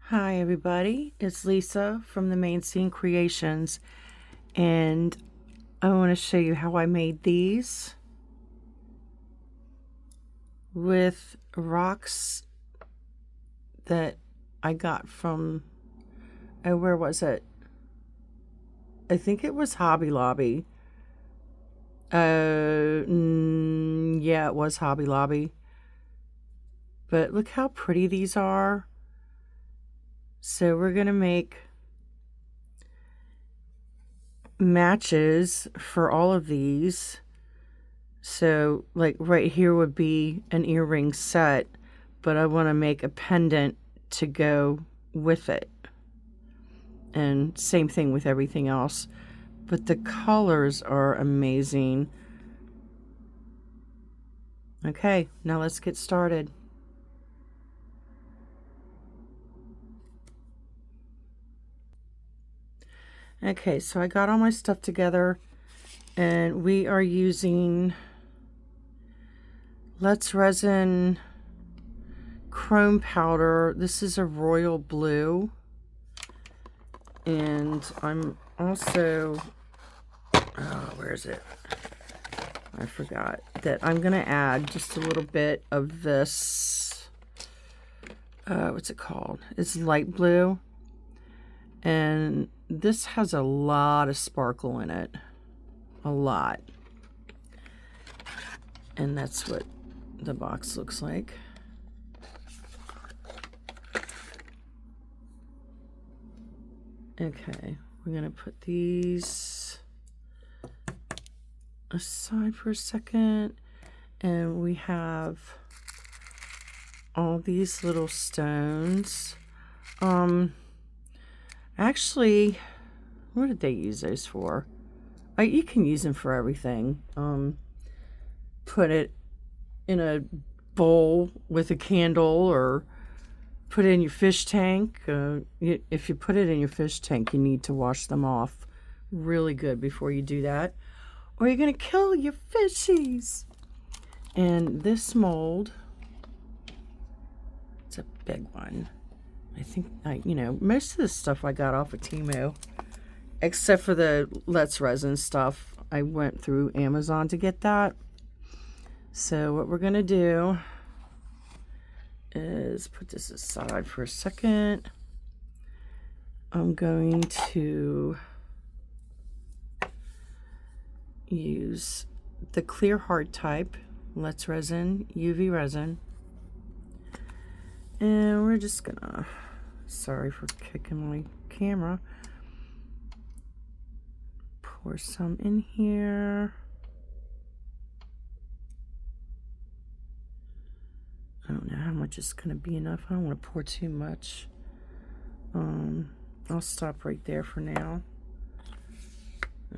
Hi everybody, it's Lisa from the Main Scene Creations, and I want to show you how I made these with rocks that I got from, where was it? I think it was Hobby Lobby. Yeah, it was Hobby Lobby. But look how pretty these are. So we're going to make matches for all of these. So like right here would be an earring set, but I want to make a pendant to go with it. And same thing with everything else. But the colors are amazing. Okay, now let's get started. Okay, so I got all my stuff together, and we are using Let's Resin Chrome Powder. This is a royal blue. And I'm also, where is it? I forgot that I'm going to add just a little bit of this, what's it called? It's light blue. And this has a lot of sparkle in it. A lot. And that's what the box looks like. Okay, we're going to put these aside for a second. And we have all these little stones. Actually, what did they use those for? You can use them for everything. Put it in a bowl with a candle, or put it in your fish tank. If you put it in your fish tank, you need to wash them off really good before you do that, or you're going to kill your fishies. And this mold, it's a big one. I think, most of this stuff I got off of Temu, except for the Let's Resin stuff. I went through Amazon to get that. So what we're going to do is put this aside for a second. I'm going to use the clear hard type Let's Resin UV resin. And we're just gonna, sorry for kicking my camera, pour some in here. I don't know how much is gonna be enough. I don't want to pour too much. I'll stop right there for now.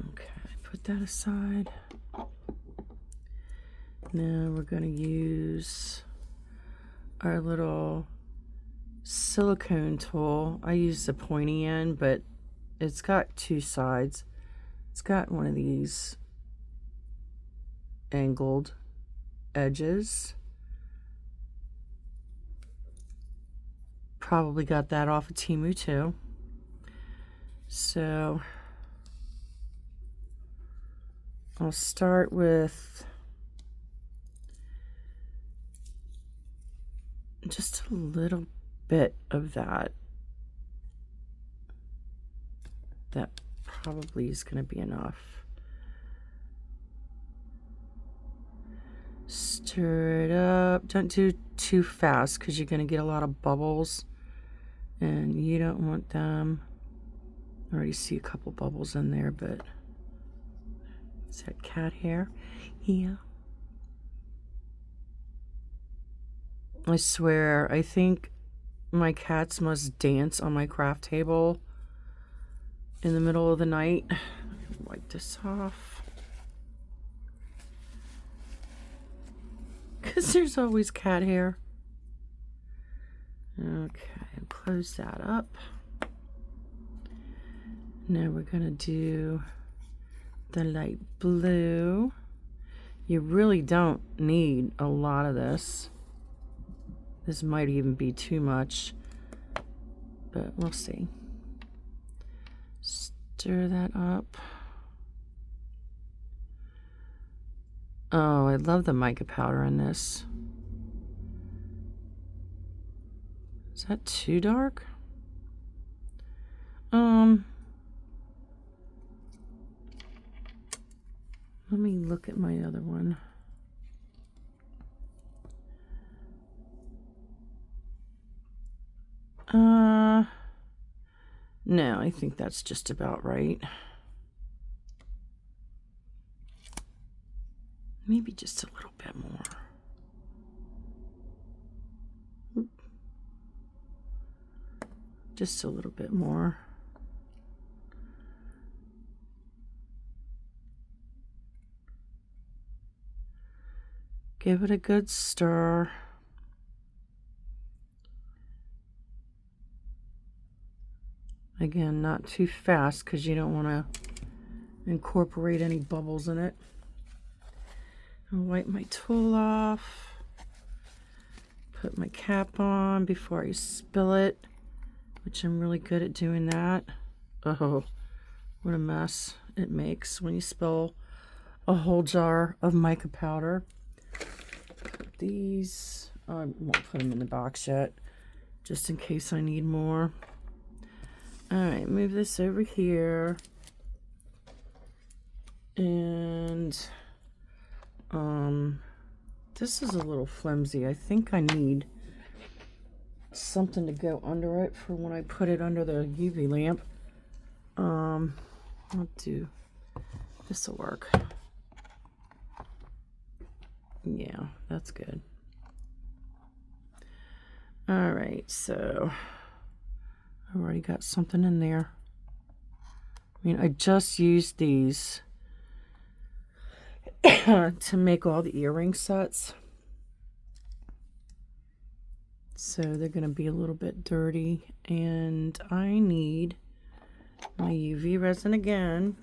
Okay, put that aside. Now we're gonna use our little silicone tool. I use the pointy end, but it's got two sides. It's got one of these angled edges. Probably got that off of Temu too. So I'll start with just a little bit of that. That probably is going to be enough. Stir it up. Don't do too fast because you're going to get a lot of bubbles, and you don't want them. I already see a couple bubbles in there, but is that cat hair? Yeah. I swear, I think my cats must dance on my craft table in the middle of the night. Wipe this off. Because there's always cat hair. Okay, close that up. Now we're going to do the light blue. You really don't need a lot of this. This might even be too much. but we'll see. Stir that up. Oh, I love the mica powder in this. Is that too dark? Let me look at my other one. No, I think that's just about right. Maybe just a little bit more. Just a little bit more. Give it a good stir. Again, not too fast because you don't want to incorporate any bubbles in it. I'll wipe my tool off. Put my cap on before I spill it, which I'm really good at doing that. Oh, what a mess it makes when you spill a whole jar of mica powder. Put these, I won't put them in the box yet, just in case I need more. All right, move this over here. And this is a little flimsy. I think I need something to go under it for when I put it under the UV lamp. I'll do, this will work. Yeah, that's good. All right, so I've already got something in there. I mean, I just used these to make all the earring sets. So they're going to be a little bit dirty, and I need my UV resin again.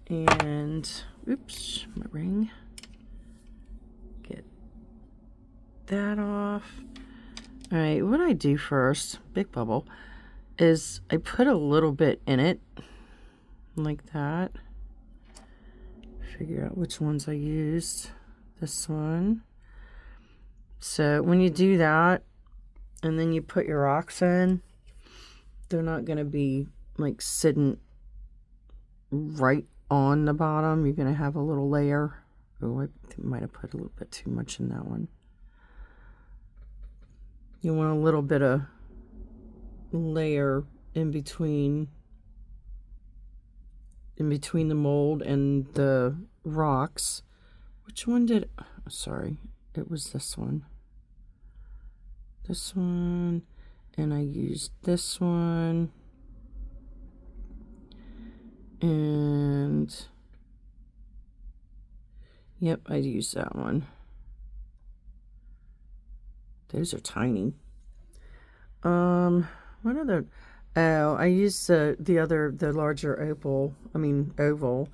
And, oops, my ring. Get that off. All right, what I do first, big bubble, is I put a little bit in it, like that. Figure out which ones I used. This one. So when you do that, and then you put your rocks in, they're not going to be like sitting right on the bottom. You're going to have a little layer. Oh, I might have put a little bit too much in that one. You want a little bit of layer in between the mold and the rocks. Which one did, oh, sorry, it was this one. This one, and I used this one. And yep, I used that one. Those are tiny. What other? Oh, I used the larger oval,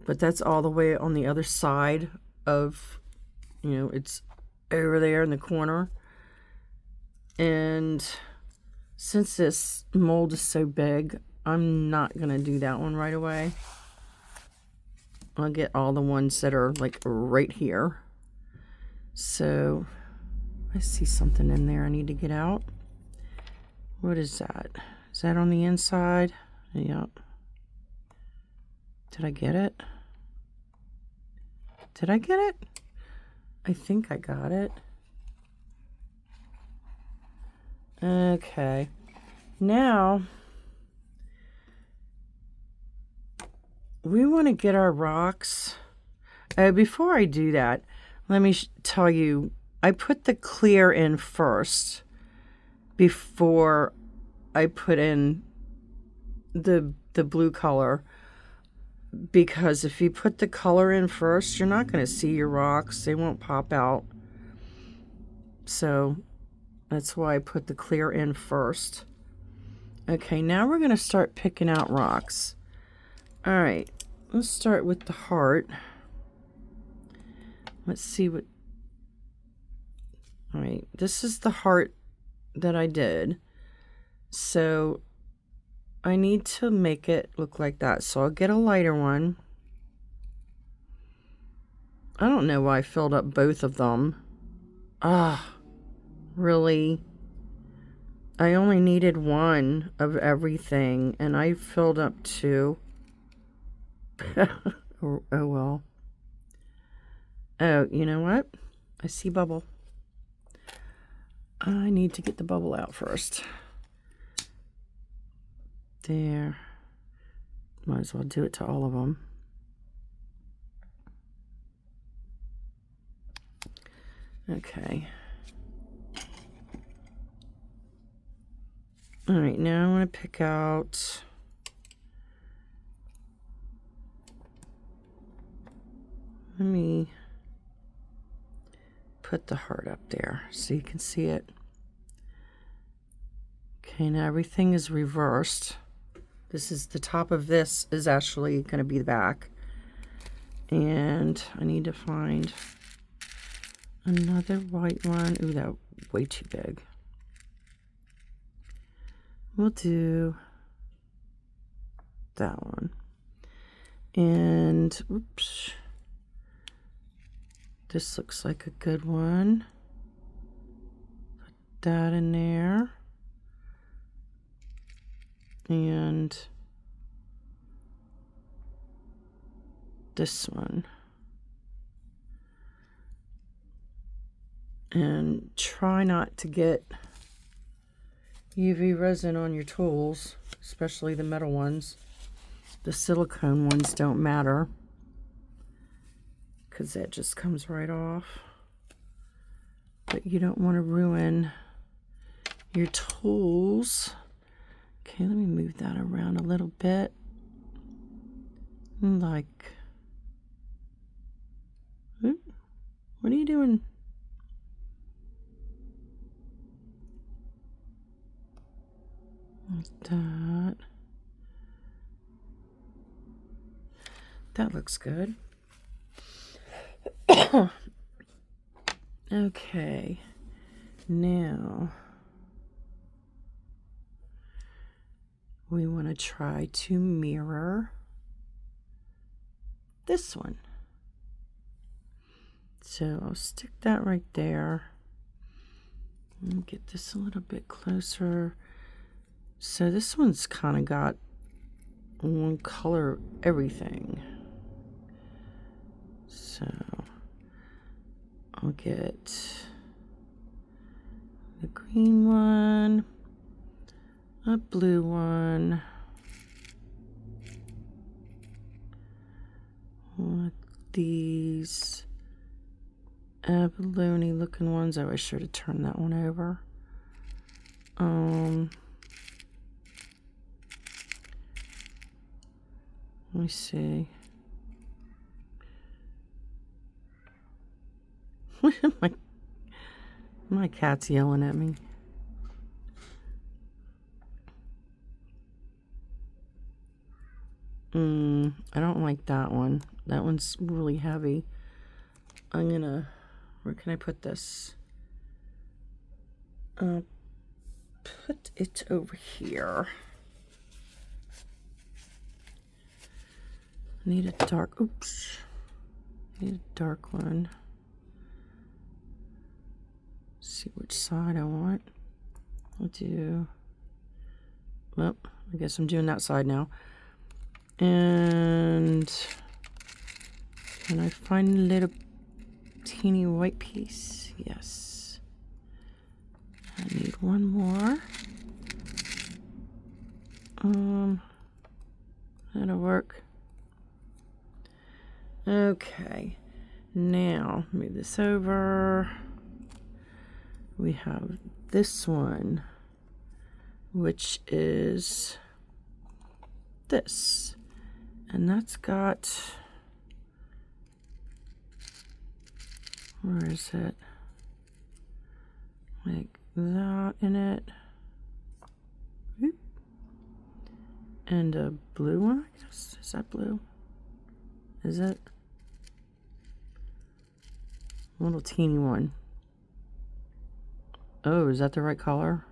but that's all the way on the other side of, it's over there in the corner. And since this mold is so big, I'm not gonna do that one right away. I'll get all the ones that are like right here. So I see something in there I need to get out. What is that? Is that on the inside? Yep. Did I get it? Did I get it? I think I got it. Okay. Now, we want to get our rocks. Before I do that, let me tell you, I put the clear in first before I put in the blue color, because if you put the color in first, you're not going to see your rocks. They won't pop out. So that's why I put the clear in first. Okay, now we're going to start picking out rocks. All right, let's start with the heart. Let's see what... All right, this is the heart that I did. So I need to make it look like that. So I'll get a lighter one. I don't know why I filled up both of them. Ah, really? I only needed one of everything, and I filled up two. Oh well. Oh, you know what? I see bubble. I need to get the bubble out first. There. Might as well do it to all of them. Okay. All right, now I want to pick out... Let me put the heart up there so you can see it. Okay, now everything is reversed. This is the top of this is actually going to be the back. And I need to find another white one. Ooh, that way too big. We'll do that one. And oops. This looks like a good one. Put that in there. And this one. And try not to get UV resin on your tools, especially the metal ones. The silicone ones don't matter because that just comes right off. But you don't want to ruin your tools. Okay, let me move that around a little bit. Like, what are you doing? Like that. That looks good. Okay, now we want to try to mirror this one. So I'll stick that right there and get this a little bit closer. So this one's kind of got one color everything. So I'll get the green one, a blue one, one of these abalone looking ones. Oh, I should have turned that one over. Let me see. My cat's yelling at me. I don't like that one. That one's really heavy. I'm gonna... Where can I put this? Put it over here. I need a dark... Oops. I need a dark one. See which side I want. I'll do... Well, I guess I'm doing that side now. And can I find a little teeny white piece? Yes. I need one more. That'll work. Okay. Now move this over. We have this one, which is this. And that's got, where is it? Like that in it. Oop. And a blue one, I guess. Is that blue? Is it? A little teeny one. Oh, is that the right color?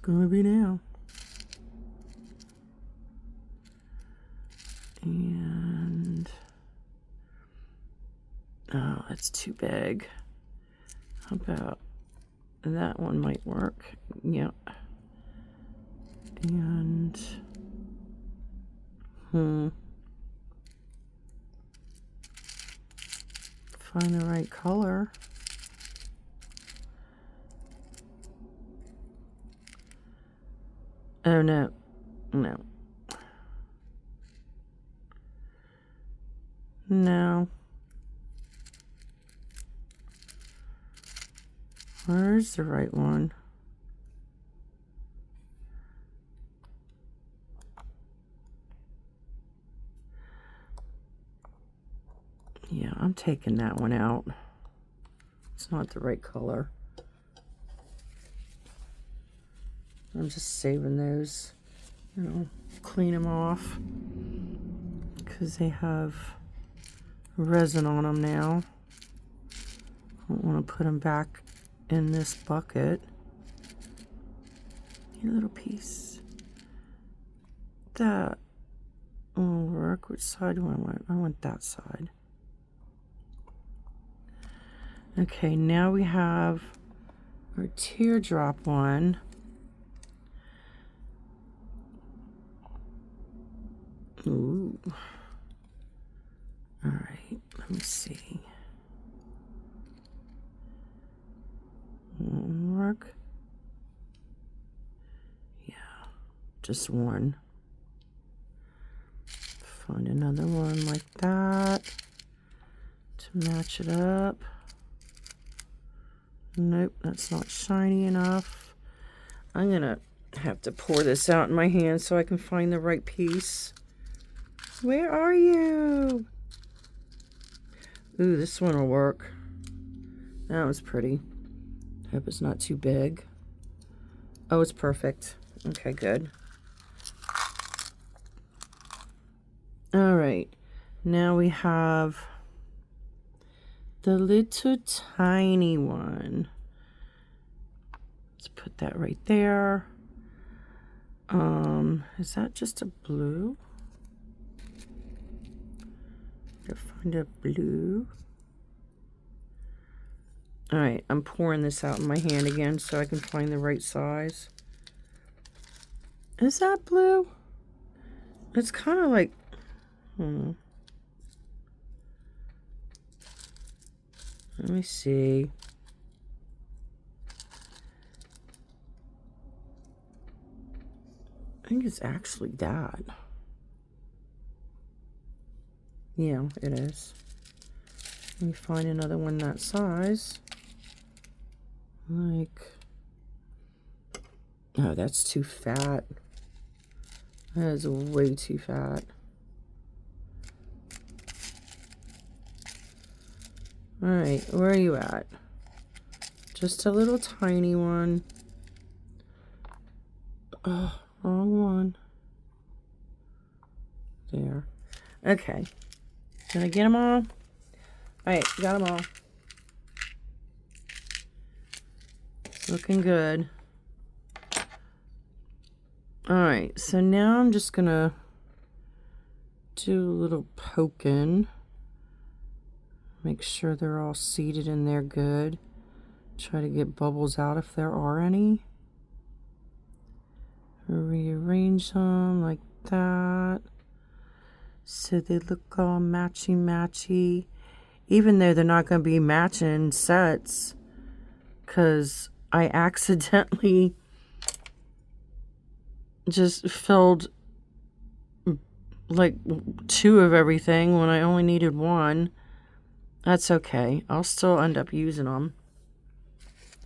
gonna be now. And oh, that's too big. How about that one might work? Yep. And find the right color. Oh no, no. No. Where's the right one? Yeah, I'm taking that one out. It's not the right color. I'm just saving those, clean them off because they have resin on them now. I don't want to put them back in this bucket. Your little piece. That will work. Which side do I want? I want that side. Okay, now we have our teardrop one. Ooh. All right, let me see. Won't work. Yeah, just one. Find another one like that to match it up. Nope, that's not shiny enough. I'm gonna have to pour this out in my hand so I can find the right piece. Where are you? Ooh, this one will work. That was pretty. Hope it's not too big. Oh, it's perfect. Okay, good. All right. Now we have the little tiny one. Let's put that right there. Is that just a blue? Gotta find a blue. All right, I'm pouring this out in my hand again so I can find the right size. Is that blue? It's kind of like, Let me see. I think it's actually that. Yeah, it is. Let me find another one that size. Like, oh, that's too fat. That is way too fat. All right, where are you at? Just a little tiny one. Oh, wrong one. There. Okay. Did I get them all? All right, got them all. Looking good. All right, so now I'm just gonna do a little poking. Make sure they're all seated in there good. Try to get bubbles out if there are any. Rearrange them like that so they look all matchy-matchy. Even though they're not going to be matching sets, because I accidentally just filled like 2 of everything when I only needed 1. That's okay. I'll still end up using them.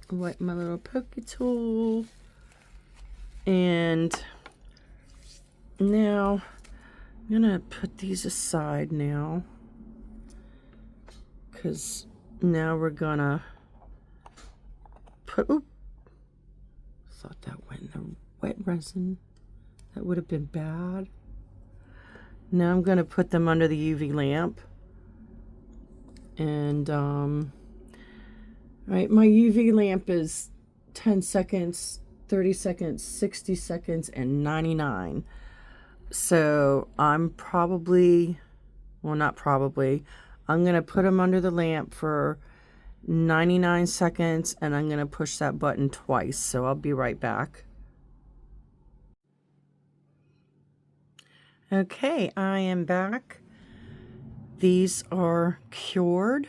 Wipe my little pokey tool. And now I'm going to put these aside now. Because now we're going to put... Oop! Thought that went in the wet resin. That would have been bad. Now I'm going to put them under the UV lamp. And, right, my UV lamp is 10 seconds 30 seconds, 60 seconds, and 99. So I'm probably, well, not probably, I'm going to put them under the lamp for 99 seconds, and I'm going to push that button twice. So I'll be right back. Okay, I am back. These are cured.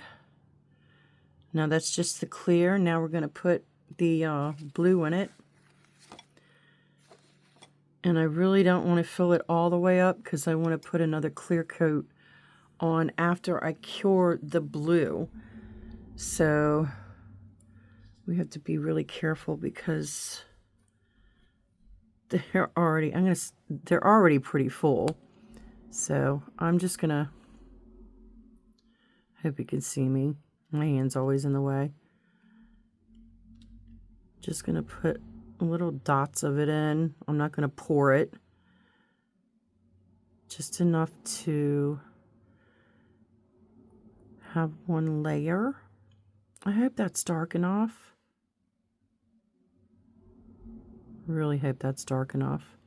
Now that's just the clear. Now we're going to put the blue in it. And I really don't want to fill it all the way up because I want to put another clear coat on after I cure the blue. So we have to be really careful because they're already pretty full. So I'm just gonna, hope you can see me. My hand's always in the way. Just gonna put little dots of it in. I'm not gonna pour it. Just enough to have one layer. I hope that's dark enough. Really hope that's dark enough.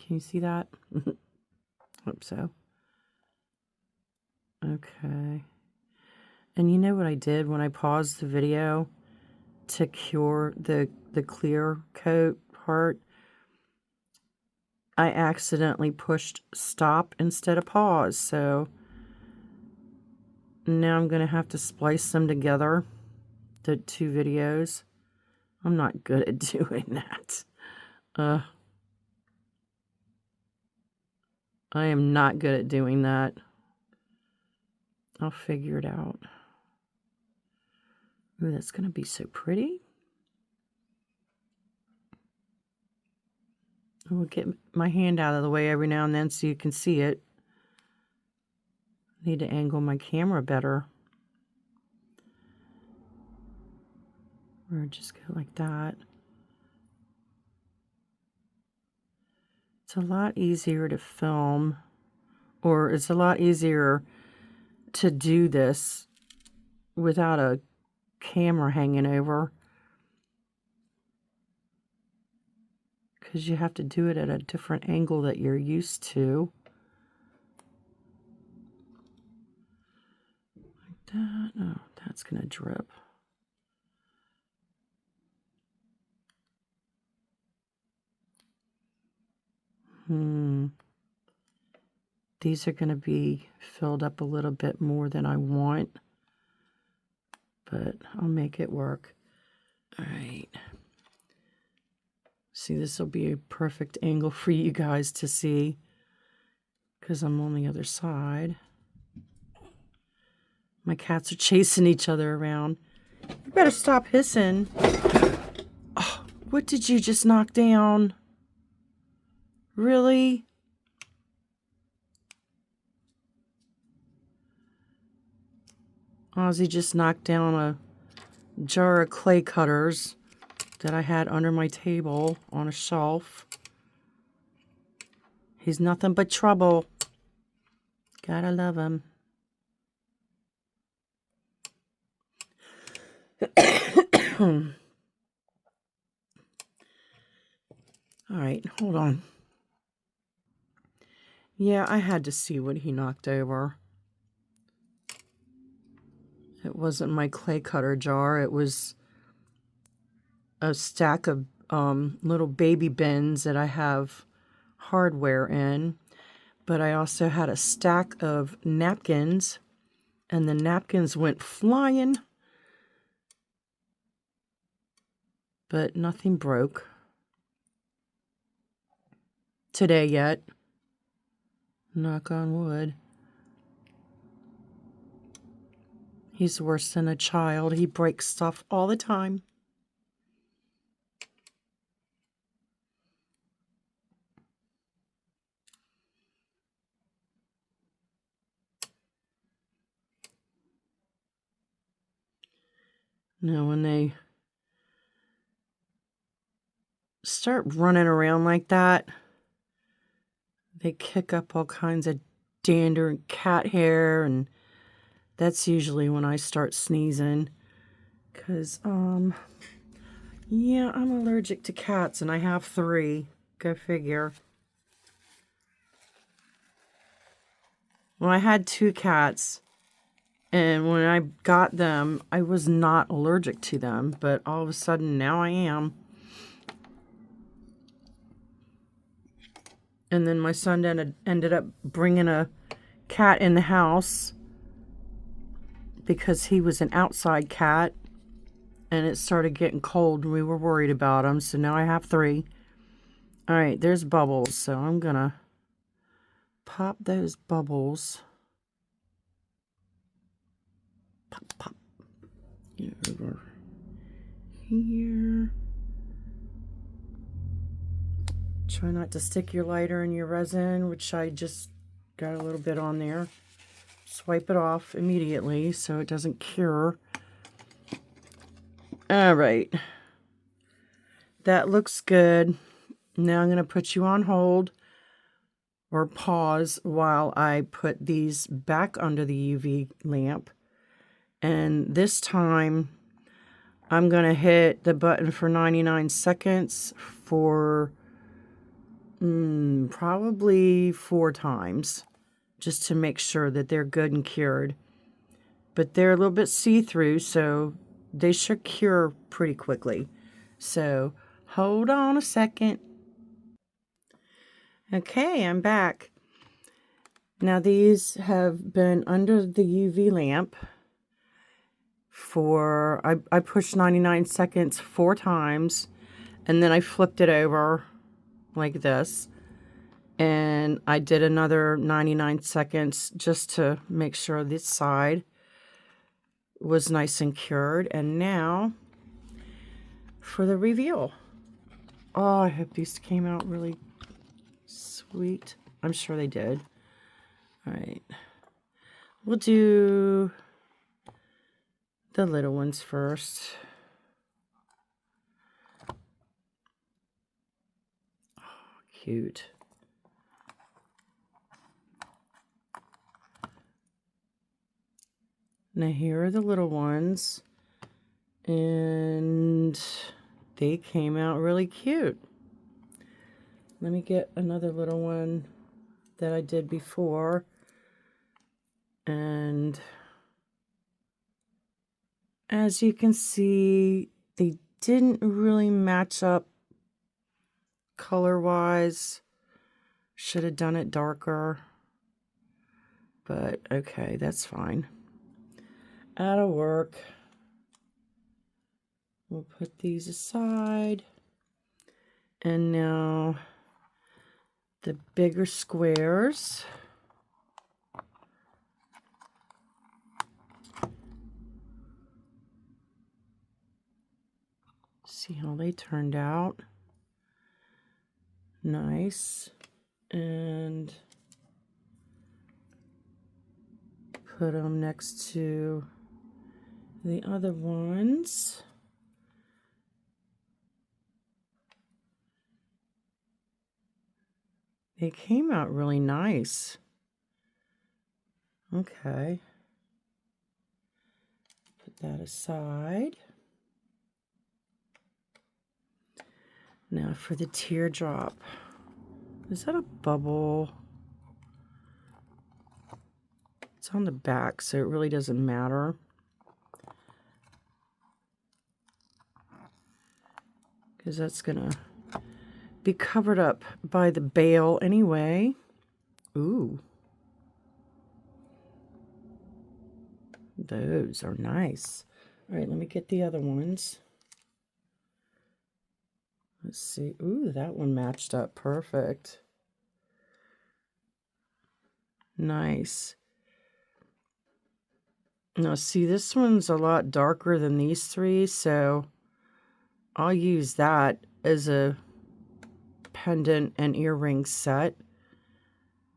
Can you see that? Hope so. Okay. And you know what I did when I paused the video to cure the clear coat part? I accidentally pushed stop instead of pause, so now I'm going to have to splice them together, the two videos. I'm not good at doing that. I am not good at doing that. I'll figure it out. Ooh, that's going to be so pretty. I'll get my hand out of the way every now and then so you can see it. I need to angle my camera better. Or just go like that. It's a lot easier to film, or it's a lot easier to do this without a camera hanging over, because you have to do it at a different angle that you're used to. Like that. Oh, that's gonna drip. These are going to be filled up a little bit more than I want, but I'll make it work. All right. See, this will be a perfect angle for you guys to see because I'm on the other side. My cats are chasing each other around. You better stop hissing. Oh, what did you just knock down? Really? Ozzy just knocked down a jar of clay cutters that I had under my table on a shelf. He's nothing but trouble. Gotta love him. All right, hold on. Yeah, I had to see what he knocked over. It wasn't my clay cutter jar. It was a stack of little baby bins that I have hardware in. But I also had a stack of napkins, and the napkins went flying. But nothing broke today yet. Knock on wood. He's worse than a child. He breaks stuff all the time. Now, when they start running around like that, they kick up all kinds of dander and cat hair, and that's usually when I start sneezing, because Yeah, I'm allergic to cats, and I have 3. Go figure. Well, I had 2 cats, and when I got them, I was not allergic to them, but all of a sudden now I am. And then my son ended up bringing a cat in the house because he was an outside cat, and it started getting cold and we were worried about him, so now I have 3. All right, there's bubbles, so I'm gonna pop those bubbles. Pop, pop. Over here. Try not to stick your lighter in your resin, which I just got a little bit on there. Swipe it off immediately so it doesn't cure. All right. That looks good. Now I'm going to put you on hold or pause while I put these back under the UV lamp. And this time I'm going to hit the button for 99 seconds for probably 4 times, just to make sure that they're good and cured. But they're a little bit see-through, so they should cure pretty quickly. So hold on a second. Okay, I'm back. Now these have been under the UV lamp for, I pushed 99 seconds 4 times, and then I flipped it over like this. And I did another 99 seconds just to make sure this side was nice and cured. And now for the reveal. Oh, I hope these came out really sweet. I'm sure they did. All right. We'll do the little ones first. Oh, cute. Now here are the little ones, and they came out really cute. Let me get another little one that I did before, and as you can see, they didn't really match up color-wise. Should have done it darker, but okay, that's fine. That'll work. We'll put these aside. And now the bigger squares. See how they turned out. Nice. And put them next to the other ones. They came out really nice. Okay. Put that aside. Now for the teardrop. Is that a bubble? It's on the back, so it really doesn't matter. Because that's gonna be covered up by the bail anyway. Ooh. Those are nice. All right, let me get the other ones. Let's see. Ooh, that one matched up perfect. Nice. Now, see, this one's a lot darker than these 3, so I'll use that as a pendant and earring set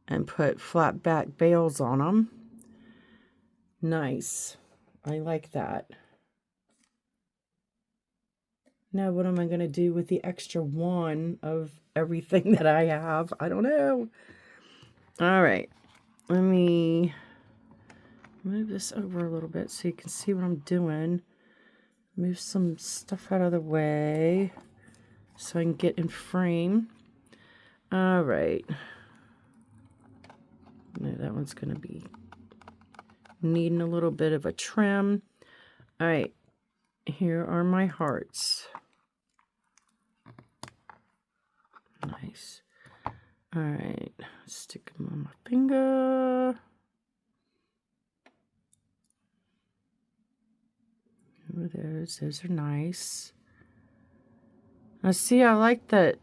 and put flat back bails on them. Nice. I like that. Now what am I going to do with the extra one of everything that I have? I don't know. All right. Let me move this over a little bit so you can see what I'm doing. Move some stuff out of the way so I can get in frame. All right. No, that one's going to be needing a little bit of a trim. All right. Here are my hearts. Nice. All right. Stick them on my finger. Oh, those are nice. Now see, I like that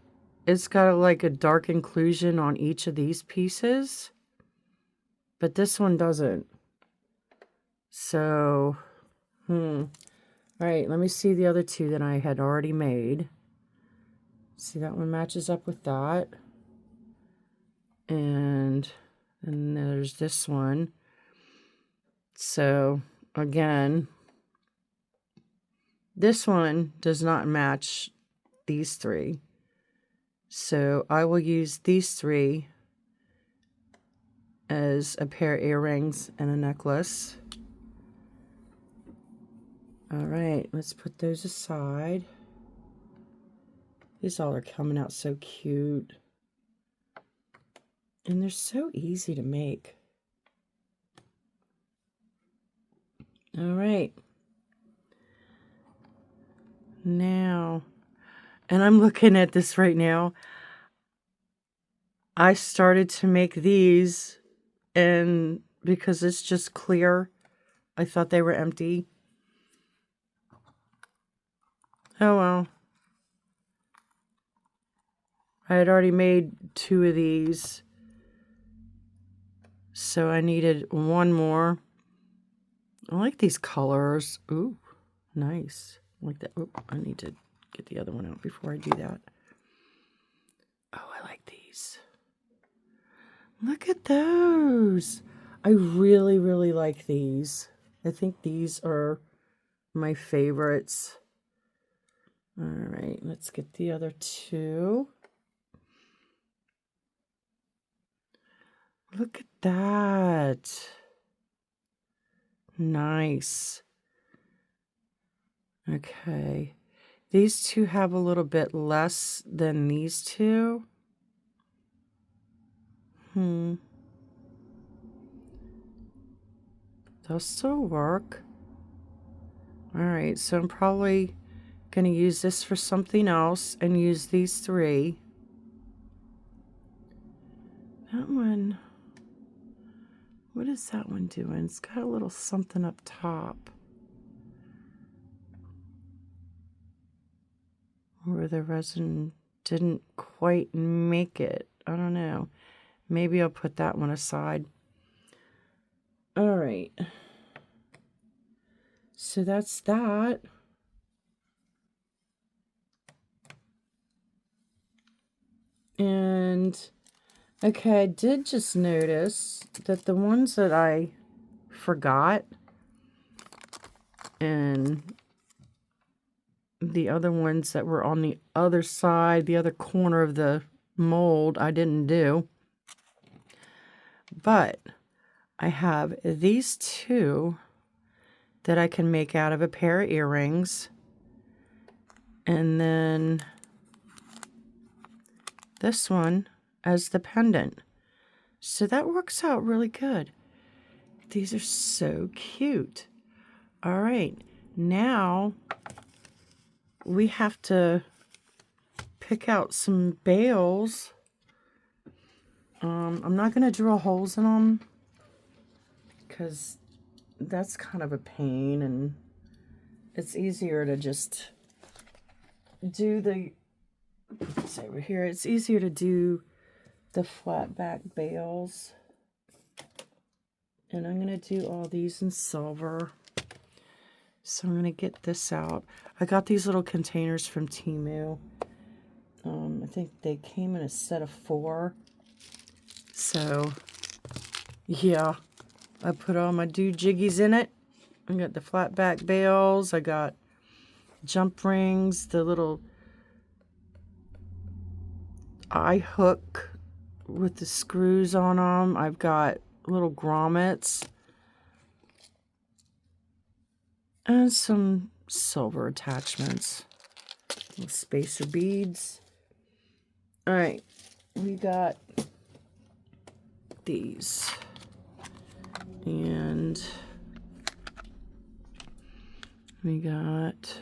it's got like a dark inclusion on each of these pieces, but this one doesn't. So, all right, let me see the other two that I had already made. See, that one matches up with that. And then there's this one. So, again, this one does not match these three. So I will use these three as a pair of earrings and a necklace. All right, let's put those aside. These all are coming out so cute. And they're so easy to make. All right. Now, and I'm looking at this right now. I started to make these, and because it's just clear, I thought they were empty. Oh well. I had already made 2 of these, so I needed one more. I like these colors. Ooh, nice. I like that. Oh, I need to get the other one out before I do that. Oh, I like these. Look at those. I really, really like these. I think these are my favorites. All right, let's get the other 2. Look at that. Nice. Okay. These 2 have a little bit less than these 2. They'll still work. All right, so I'm probably going to use this for something else and use these 3. That one, what is that one doing? It's got a little something up top. Where the resin didn't quite make it. I don't know. Maybe I'll put that one aside. All right. So that's that. And okay, I did just notice that the ones that I forgot and the other ones that were on the other side, the other corner of the mold, I didn't do. But I have these 2 that I can make out of a pair of earrings. And then this one as the pendant. So that works out really good. These are so cute. All right, now we have to pick out some bails. I'm not going to drill holes in them because that's kind of a pain, and it's easier to just do the, let's say over here, it's easier to do the flat back bails. And I'm going to do all these in silver. So I'm going to get this out. I got these little containers from Temu. I think they came in a set of 4. So, yeah. I put all my do-jiggies in it. I got the flat back bails. I got jump rings, the little eye hook with the screws on them. I've got little grommets and some silver attachments. Little spacer beads. All right, we got these. And we got,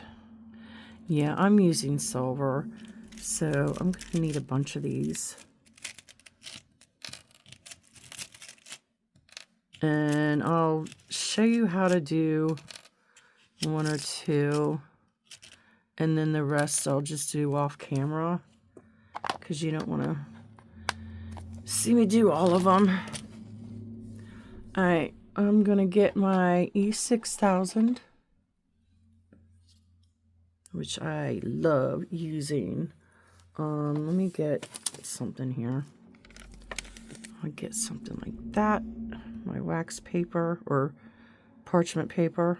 yeah, I'm using silver, so I'm going to need a bunch of these. And I'll show you how to do one or two, and then the rest I'll just do off camera, because you don't want to see me do all of them. Alright, I'm going to get my E6000, which I love using. Let me get something here. I'll get something like that. My wax paper or parchment paper.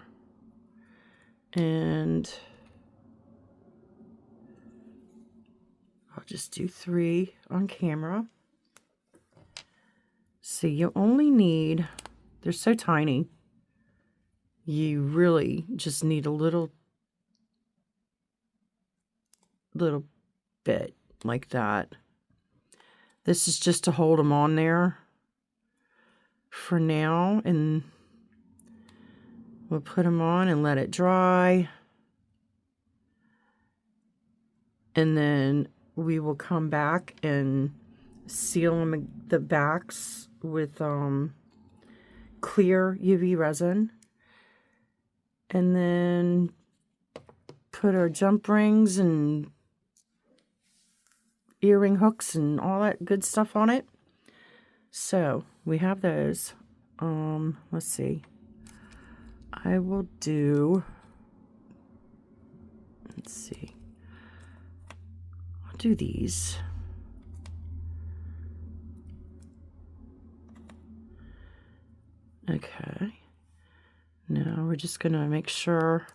And I'll just do 3 on camera. So you only need, they're so tiny, you really just need a little bit like that. This is just to hold them on there for now, and we'll put them on and let it dry, and then we will come back and seal them, the backs, with clear UV resin, and then put our jump rings and earring hooks and all that good stuff on it. So we have those. Let's see. I will do, let's see. I'll do these. Okay. Now we're just going to make sure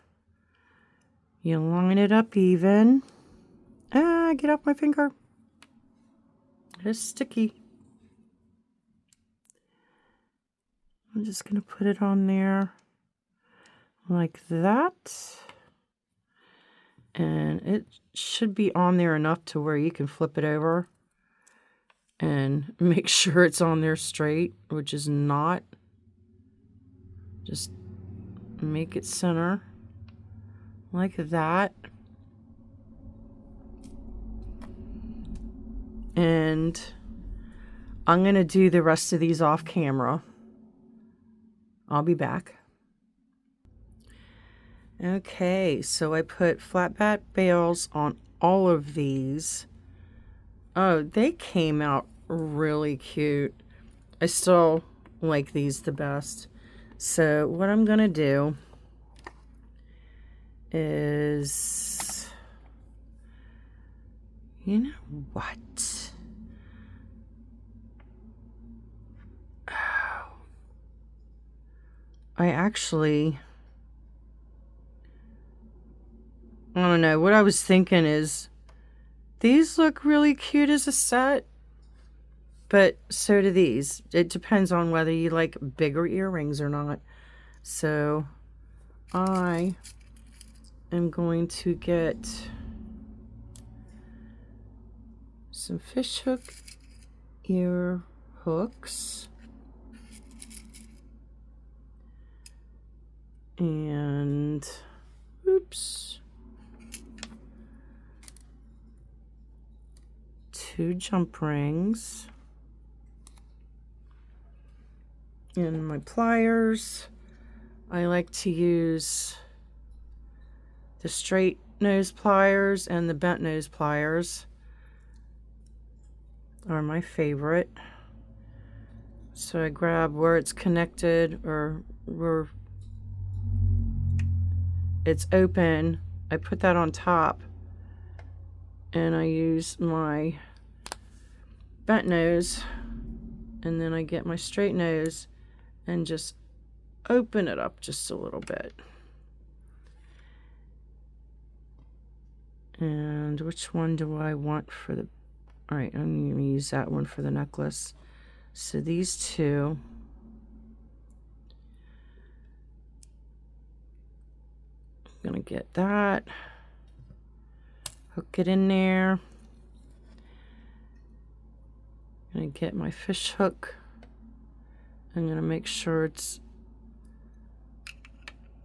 you line it up even. Ah, get off my finger. It's sticky. I'm just going to put it on there like that. And it should be on there enough to where you can flip it over and make sure it's on there straight, which is not. Just make it center like that. And I'm going to do the rest of these off camera. I'll be back. Okay, so I put flat back bales on all of these. Oh, they came out really cute. I still like these the best. So what I'm going to do is, you know what? Oh, I don't know. What I was thinking is, these look really cute as a set, but so do these. It depends on whether you like bigger earrings or not. So I am going to get some fishhook ear hooks. And, oops, 2 jump rings. And my pliers, I like to use the straight nose pliers, and the bent nose pliers are my favorite. So I grab where it's connected or where it's open, I put that on top, and I use my bent nose, and then I get my straight nose and just open it up just a little bit. And which one do I want for the, all right, I'm going to use that one for the necklace. So these 2. gonna get that, hook it in there. I'm gonna get my fish hook. I'm gonna make sure it's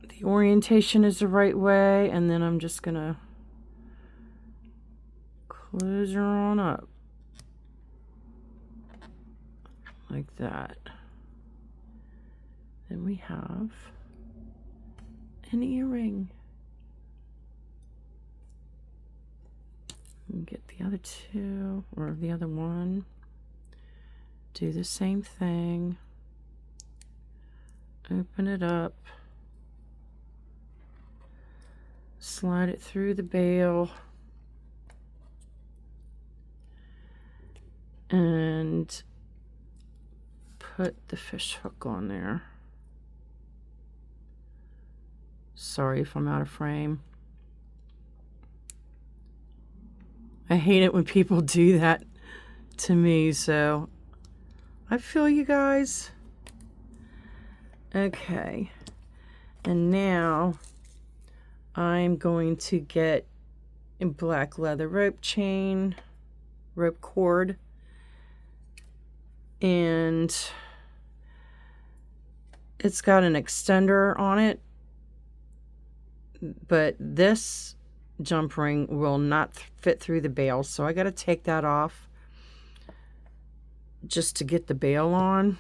the orientation is the right way, and then I'm just gonna close her on up like that. Then we have an earring. And get the other two, or the other one. Do the same thing. Open it up. Slide it through the bail. And put the fish hook on there. Sorry if I'm out of frame. I hate it when people do that to me, so I feel you guys. Okay, and now I'm going to get a black leather rope chain, rope cord, and it's got an extender on it, but this jump ring will not fit through the bail, so I got to take that off just to get the bail on.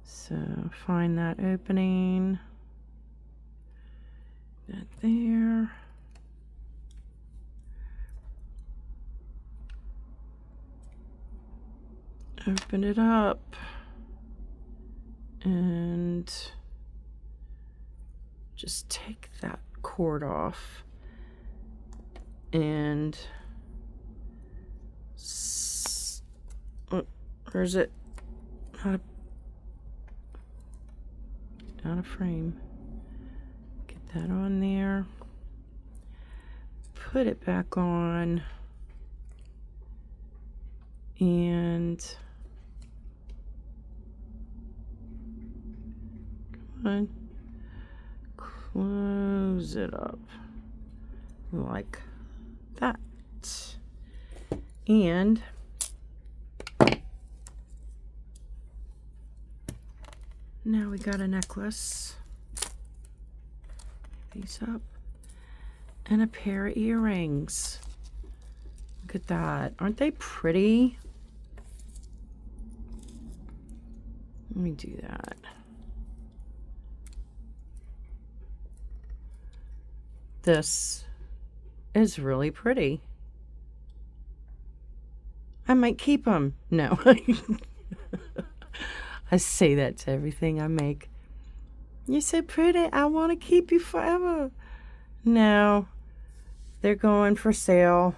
So find that opening, that there. Open it up and just take that cord off and where is it? Out of frame. Get that on there. Put it back on. And come on. Close it up like that. And now we got a necklace. These up. And a pair of earrings. Look at that. Aren't they pretty? Let me do that. This is really pretty. I might keep them. No. I say that to everything I make. You're so pretty. I want to keep you forever. No. They're going for sale.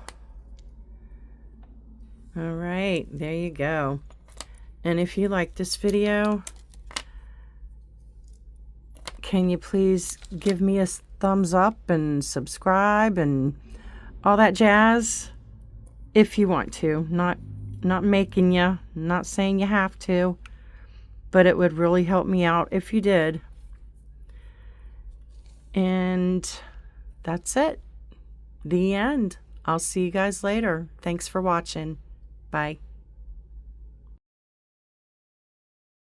All right. There you go. And if you like this video, can you please give me a thumbs up and subscribe and all that jazz? If you want to. Not making you. Not saying you have to. But it would really help me out if you did. And that's it. The end. I'll see you guys later. Thanks for watching. Bye.